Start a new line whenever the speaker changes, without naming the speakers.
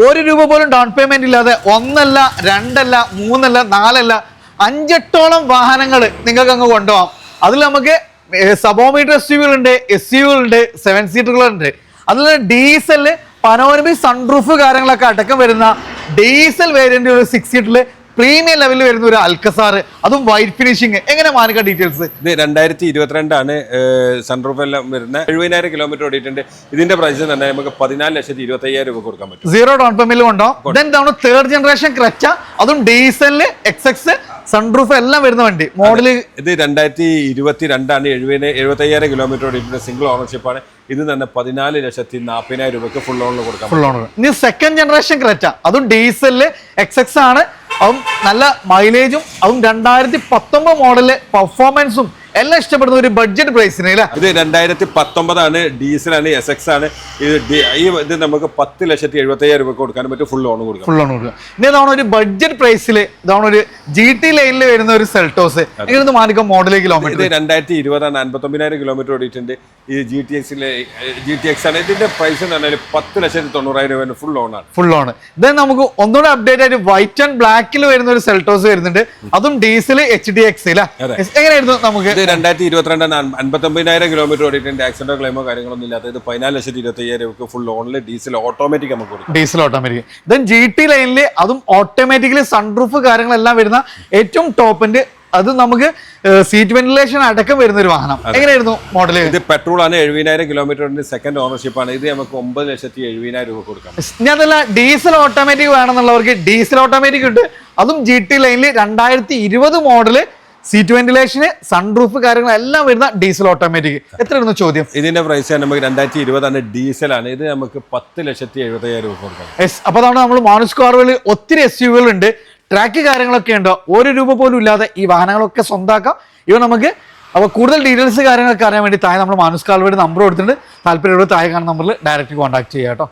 ഒരു രൂപ പോലും ഡൗൺ പേയ്മെന്റ് ഇല്ലാതെ ഒന്നല്ല രണ്ടല്ല മൂന്നല്ല നാലല്ല 5-8ഓളം വാഹനങ്ങൾ നിങ്ങൾക്ക് അങ്ങ് കൊണ്ടുപോകാം. അതിൽ നമുക്ക് സബോമീറ്റർ SUV-കളുണ്ട്, SUV-കളുണ്ട്, 7 സീറ്ററുകളുണ്ട്. അതിൽ ഡീസല് പനോരമി സൺറൂഫ് കാര്യങ്ങളൊക്കെ അടക്കം വരുന്ന ഡീസൽ വേരിയന്റ് ഒരു 6 സീറ്ററിൽ പ്രീമിയം ലെവലിൽ വരുന്ന ഒരു അൽക്കസാർ, അതും വൈറ്റ് ഫിനിഷിങ്. എങ്ങനെ മാനിക്ക ഡീറ്റെയിൽസ്?
ഇത് 2022 സൺറൂഫ് എല്ലാം വരുന്ന 70,000 കിലോമീറ്റർ ഓടിയിട്ടുണ്ട്. ഇതിന്റെ പ്രൈസ് തന്നെ നമുക്ക് 14,25,000 രൂപ കൊടുക്കാൻ പറ്റും.
സീറോ ഡൗൺ പേയ്മെന്റ് കൊണ്ടോ. ദെൻ തേർഡ് ജനറേഷൻ ക്രെറ്റ, അതും ഡീസലില് XX സൺറൂഫ് എല്ലാം വരുന്ന വണ്ടി മോഡല്.
ഇത് 2022 75,000 കിലോമീറ്റർ ഓടിയിട്ടുണ്ട്. സിംഗിൾ ഓണർഷിപ്പ് ആണ്. ഇത് തന്നെ 14,40,000 രൂപയ്ക്ക് ഫുൾ ഓണിൽ കൊടുക്കാം.
Full owner. ഇനി സെക്കൻഡ് ജനറേഷൻ ക്രെറ്റ, അതും ഡീസലില് XX ആണ്. അതും നല്ല മൈലേജും, അതും 2019 മോഡല് പെർഫോമൻസും എല്ലാം ഇഷ്ടപ്പെടുന്ന ഒരു ബഡ്ജറ്റ് പ്രൈസിന്.
ഇത് 2019 ഡീസലാണ്, SX ആണ്. ഇത് നമുക്ക് 10,70,000 രൂപ കൊടുക്കാനും പറ്റും. ഫുൾ ഓൺ കൊടുക്കാം.
ഫുൾ ഓൺ കൊടുക്കാം. ഇനി ഇതാണ് ഒരു ബഡ്ജറ്റ് പ്രൈസിൽ, ഇതാണ് ഒരു GT ലൈനിൽ വരുന്ന ഒരു സെൽട്ടോസ്. എങ്ങനെ മാനിക്കാം മോഡല് കിലോമീറ്റർ?
ഇത് 2020 59,000 കിലോമീറ്റർ ഓടിയിട്ടുണ്ട്. ഈ GTX ആണ്. ഇതിന്റെ പ്രൈസ് എന്ന് പറഞ്ഞാൽ 10,90,000 രൂപ ഫുൾ ഓൺ ആണ്.
Full on. ദെൻ നമുക്ക് ഒന്നുകൂടെ അപ്ഡേറ്റ് ആയിട്ട് വൈറ്റ് ആൻഡ് ബ്ലാക്കിൽ വരുന്ന ഒരു സെൽട്ടോസ് വരുന്നുണ്ട്. അതും ഡീസൽ HDX. എങ്ങനെയായിരുന്നു നമുക്ക്?
2022 59,000 കിലോമീറ്റർ ഓടിയിട്ടുണ്ട്. ആക്സിഡന്റോ ക്ലെയിമോ കാര്യങ്ങളൊന്നും ഇല്ലാത്ത. ഇത് 14,25,000 രൂപ ഫുൾ ഓണിൽ ഡീസൽ ഓട്ടോമാറ്റിക് നമുക്ക് കൊടുക്കും.
Diesel automatic. ദെൻ GT ലൈനിൽ അതും ഓട്ടോമാറ്റിക്കലി സൺറൂഫ് കാര്യങ്ങളെല്ലാം വരുന്ന ഏറ്റവും ടോപ്പിന്റെ, അത് നമുക്ക് സീറ്റ് വെന്റിലേഷൻ അടക്കം വരുന്ന ഒരു വാഹനം. എങ്ങനെയായിരുന്നു മോഡൽ?
ഇത് പെട്രോൾ ആണ്. 70,000 കിലോമീറ്റർ സെക്കൻഡ് ഓണർഷിപ്പ് ആണ്. ഇത് നമുക്ക് 9,70,000 രൂപ കൊടുക്കാം.
ഇനി അതല്ല ഡീസൽ ഓട്ടോമാറ്റിക് വേണമെന്നുള്ളവർക്ക് ഡീസൽ ഓട്ടോമാറ്റിക് ഉണ്ട്. അതും GT ലൈനിൽ 2020 മോഡല്, സീറ്റ് വെന്റിലേഷന് സൺറൂഫ് കാര്യങ്ങളെല്ലാം വരുന്ന ഡീസൽ ഓട്ടോമാറ്റിക്. എത്രയായിരുന്നു ചോദ്യം?
ഇതിന്റെ പ്രൈസ് നമുക്ക് 2020 ഡീസലാണ്. ഇത് നമുക്ക് 10,70,000 രൂപ കൊടുക്കാം.
അപ്പൊ അതാണ് നമ്മൾ മാനുസ് കാറുകളിൽ ഒത്തിരി SUV-കൾ ഉണ്ട്. ട്രാക്ക് കാര്യങ്ങളൊക്കെ ഉണ്ടോ, 1 രൂപ പോലും ഇല്ലാതെ ഈ വാഹനങ്ങളൊക്കെ സ്വന്തമാക്കാം. ഇവ നമുക്ക് അപ്പോൾ കൂടുതൽ ഡീറ്റെയിൽസ് കാര്യങ്ങളൊക്കെ അറിയാൻ വേണ്ടി താഴെ നമ്മൾ മാനുസ് കാറുകളുടെ നമ്പർ കൊടുത്തിട്ടുണ്ട്. താല്പര്യമുള്ള താഴെ കാണുന്ന നമ്പറിൽ ഡയറക്റ്റ് കോൺടാക്ട് ചെയ്യാം കേട്ടോ.